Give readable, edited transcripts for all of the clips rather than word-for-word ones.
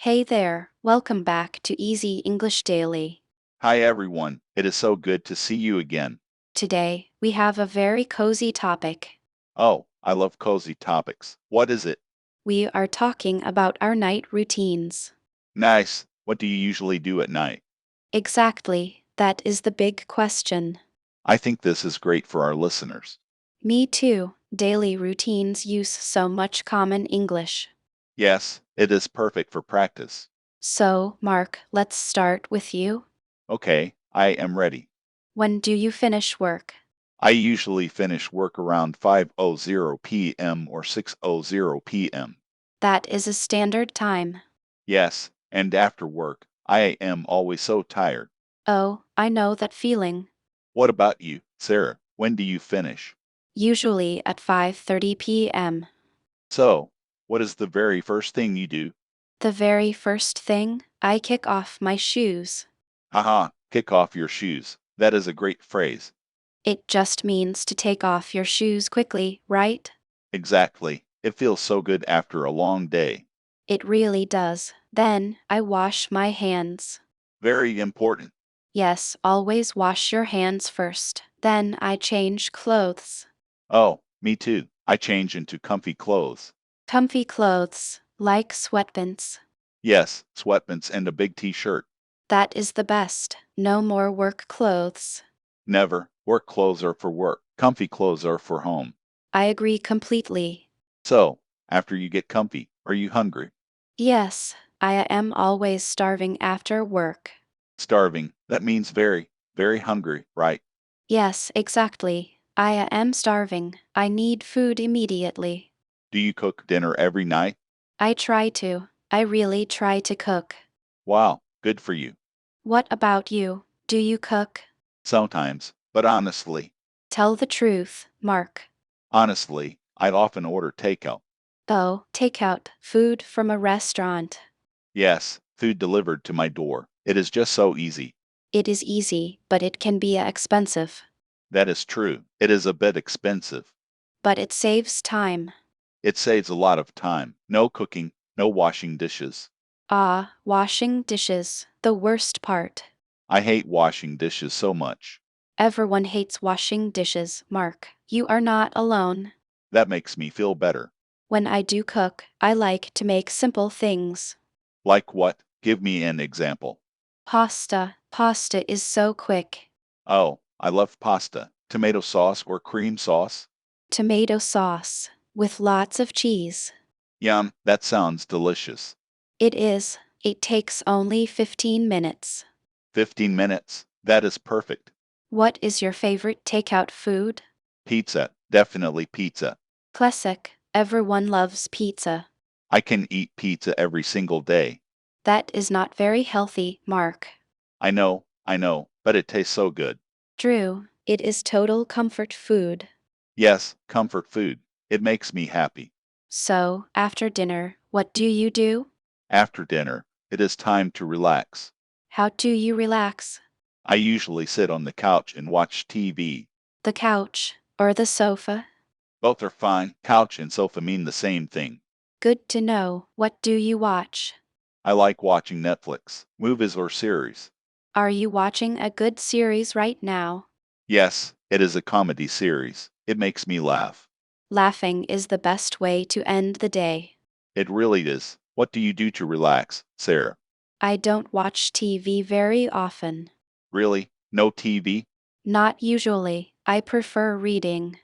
Hey there, welcome back to Easy English Daily. Hi everyone, it is so good to see you again. Today, we have a very cozy topic. Oh, I love cozy topics. What is it? We are talking about our night routines. Nice. What do you usually do at night? Exactly, that is the big question. I think this is great for our listeners. Me too, daily routines use so much common English. Yes, it is perfect for practice. So, Mark, let's start with you. Okay, I am ready. When do you finish work? I usually finish work around 5:00 p.m. or 6:00 p.m. That is a standard time. Yes, and after work, I am always so tired. Oh, I know that feeling. What about you, Sarah? When do you finish? Usually at 5:30 p.m. So, what is the very first thing you do? The very first thing, I kick off my shoes. Haha, kick off your shoes. That is a great phrase. It just means to take off your shoes quickly, right? Exactly. It feels so good after a long day. It really does. Then, I wash my hands. Very important. Yes, always wash your hands first. Then, I change clothes. Oh, me too. I change into comfy clothes. Comfy clothes, like sweatpants. Yes, sweatpants and a big t-shirt. That is the best. No more work clothes. Never. Work clothes are for work. Comfy clothes are for home. I agree completely. So, after you get comfy, are you hungry? Yes, I am always starving after work. Starving. That means very, very hungry, right? Yes, exactly. I am starving. I need food immediately. Do you cook dinner every night? I try to. I really try to cook. Wow, good for you. What about you? Do you cook? Sometimes, but Tell the truth, Mark. honestly, I'd often order takeout. Oh, takeout, food from a restaurant. Yes, food delivered to my door. It is just so easy. It is easy, but it can be expensive. That is true. It is a bit expensive. But it saves time. It saves a lot of time. No cooking, no washing dishes. Ah, washing dishes, the worst part. I hate washing dishes so much. Everyone hates washing dishes, Mark. You are not alone. That makes me feel better. When I do cook, I like to make simple things. Like what? Give me an example. Pasta. Pasta is so quick. Oh, I love pasta. Tomato sauce or cream sauce? Tomato sauce. With lots of cheese. Yum, that sounds delicious. It is. It takes only 15 minutes. 15 minutes. That is perfect. What is your favorite takeout food? Pizza. Definitely pizza. Classic. Everyone loves pizza. I can eat pizza every single day. That is not very healthy, Mark. I know, but it tastes so good. True. It is total comfort food. Yes, comfort food. It makes me happy. So, after dinner, what do you do? After dinner, it is time to relax. How do you relax? I usually sit on the couch and watch TV. The couch or the sofa? Both are fine. Couch and sofa mean the same thing. Good to know. What do you watch? I like watching Netflix, movies or series. Are you watching a good series right now? Yes, it is a comedy series. It makes me laugh. Laughing is the best way to end the day. It really is. What do you do to relax, Sarah? I don't watch TV very often. Really? No TV? Not usually. I prefer reading.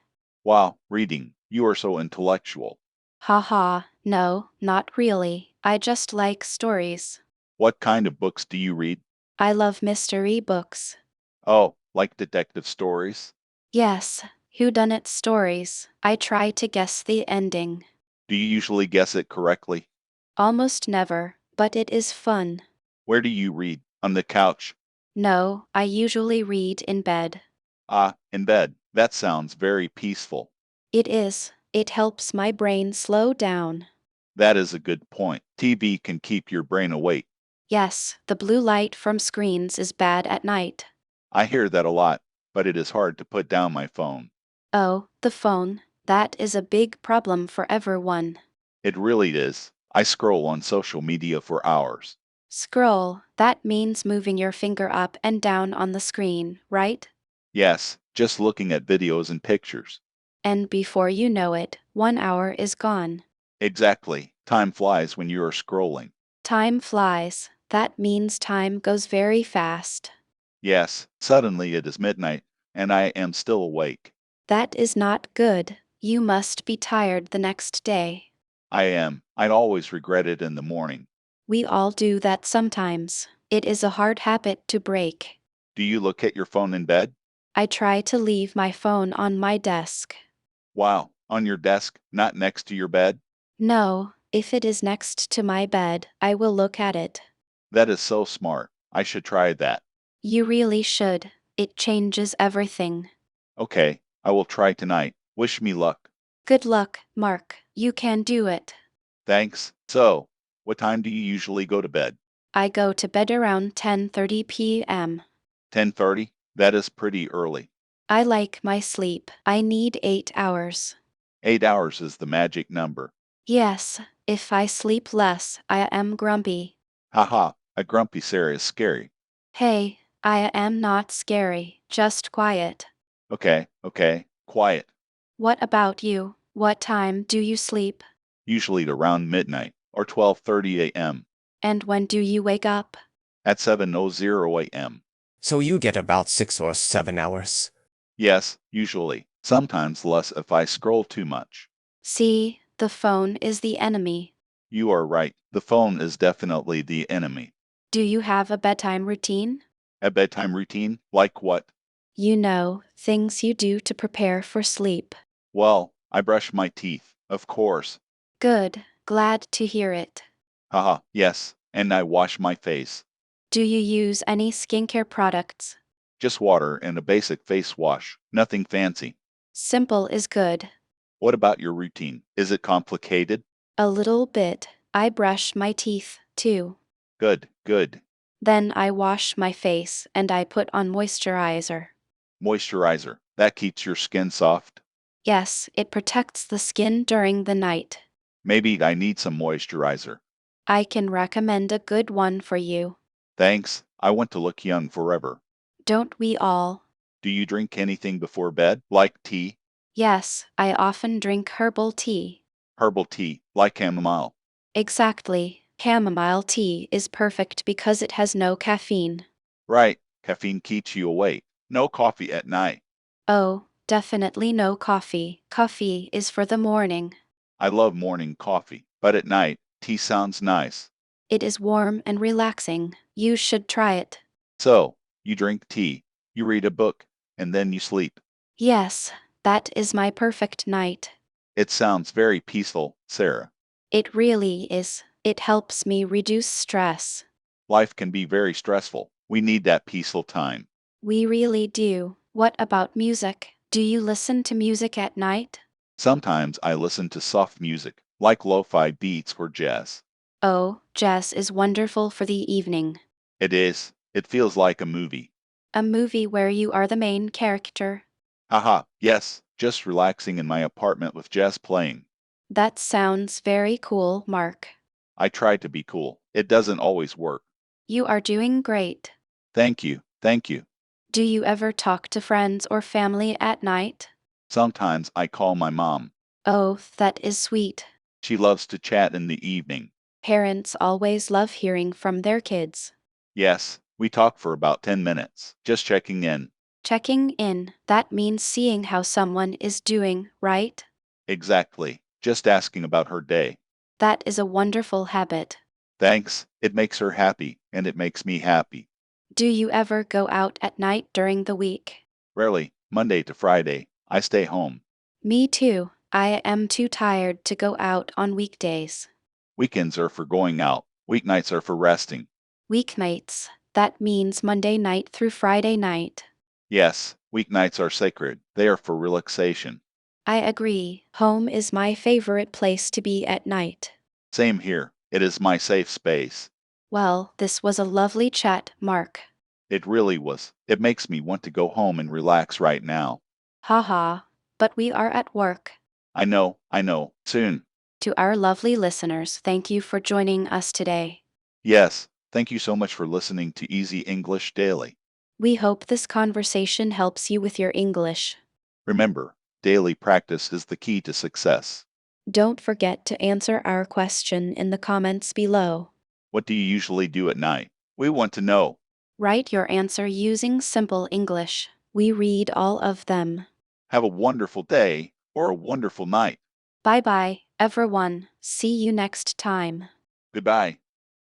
Wow, reading. You are so intellectual. Haha, no, not really. I just like stories. What kind of books do you read? I love mystery books. Oh, like detective stories? Yes, whodunit stories. I try to guess the ending. Do you usually guess it correctly? Almost never, but it is fun. Where do you read? On the couch? No, I usually read in bed. Ah, in bed. That sounds very peaceful. It is. It helps my brain slow down. That is a good point. TV can keep your brain awake. Yes, the blue light from screens is bad at night. I hear that a lot, but it is hard to put down my phone. Oh, the phone. That is a big problem for everyone. It really is. I scroll on social media for hours. Scroll, that means moving your finger up and down on the screen, right? Yes, just looking at videos and pictures. And before you know it, 1 hour is gone. Exactly. Time flies when you are scrolling. Time flies. That means time goes very fast. Yes, suddenly it is midnight, and I am still awake. That is not good. You must be tired the next day. I am. I'd always regret it in the morning. We all do that sometimes. It is a hard habit to break. Do you look at your phone in bed? I try to leave my phone on my desk. Wow, on your desk, not next to your bed? No, if it is next to my bed, I will look at it. That is so smart. I should try that. You really should. It changes everything. Okay, I will try tonight. Wish me luck. Good luck, Mark. You can do it. Thanks. So, what time do you usually go to bed? I go to bed around 10:30 p.m. 10:30? That is pretty early. I like my sleep. I need 8 hours. 8 hours is the magic number. Yes, if I sleep less, I am grumpy. Haha, a grumpy Sarah is scary. Hey, I am not scary, just quiet. Okay, quiet. What about you? What time do you sleep? Usually at around midnight or 12:30 a.m. And when do you wake up? at 7:00 a.m. So you get about 6 or 7 hours. Yes, usually. Sometimes less if I scroll too much. See, the phone is the enemy. You are right. The phone is definitely the enemy. Do you have a bedtime routine? A bedtime routine? Like what? You know, things you do to prepare for sleep. Well, I brush my teeth, of course. Good, glad to hear it. Haha, yes, and I wash my face. Do you use any skincare products? Just water and a basic face wash. Nothing fancy. Simple is good. What about your routine? Is it complicated? A little bit. I brush my teeth, too. Good. Then I wash my face and I put on moisturizer. Moisturizer. That keeps your skin soft. Yes, it protects the skin during the night. Maybe I need some moisturizer. I can recommend a good one for you. Thanks. I want to look young forever. Don't we all? Do you drink anything before bed, like tea? Yes, I often drink herbal tea. Herbal tea, like chamomile. Exactly. Chamomile tea is perfect because it has no caffeine. Right, caffeine keeps you awake. No coffee at night. Oh, definitely no coffee. Coffee is for the morning. I love morning coffee, but at night, tea sounds nice. It is warm and relaxing. You should try it. So, you drink tea, you read a book, and then you sleep. Yes, that is my perfect night. It sounds very peaceful, Sarah. It really is. It helps me reduce stress. Life can be very stressful. We need that peaceful time. We really do. What about music? Do you listen to music at night? Sometimes I listen to soft music, like lo-fi beats or jazz. Oh, jazz is wonderful for the evening. It is. It feels like a movie. A movie where you are the main character. Haha, yes, just relaxing in my apartment with jazz playing. That sounds very cool, Mark. I try to be cool. It doesn't always work. You are doing great. Thank you. Do you ever talk to friends or family at night? Sometimes I call my mom. Oh, that is sweet. She loves to chat in the evening. Parents always love hearing from their kids. Yes, we talk for about 10 minutes, just checking in. Checking in, that means seeing how someone is doing, right? Exactly. Just asking about her day. That is a wonderful habit. Thanks. It makes her happy, and it makes me happy. Do you ever go out at night during the week? Rarely, Monday to Friday, I stay home. Me too. I am too tired to go out on weekdays. Weekends are for going out. Weeknights are for resting. Weeknights, that means Monday night through Friday night. Yes, weeknights are sacred. They are for relaxation. I agree. Home is my favorite place to be at night. Same here. It is my safe space. Well, this was a lovely chat, Mark. It really was. It makes me want to go home and relax right now. Haha. But we are at work. I know. Soon. To our lovely listeners, thank you for joining us today. Yes, thank you so much for listening to Easy English Daily. We hope this conversation helps you with your English. Remember, daily practice is the key to success. Don't forget to answer our question in the comments below. What do you usually do at night? We want to know. Write your answer using simple English. We read all of them. Have a wonderful day or a wonderful night. Bye bye, everyone. See you next time. Goodbye.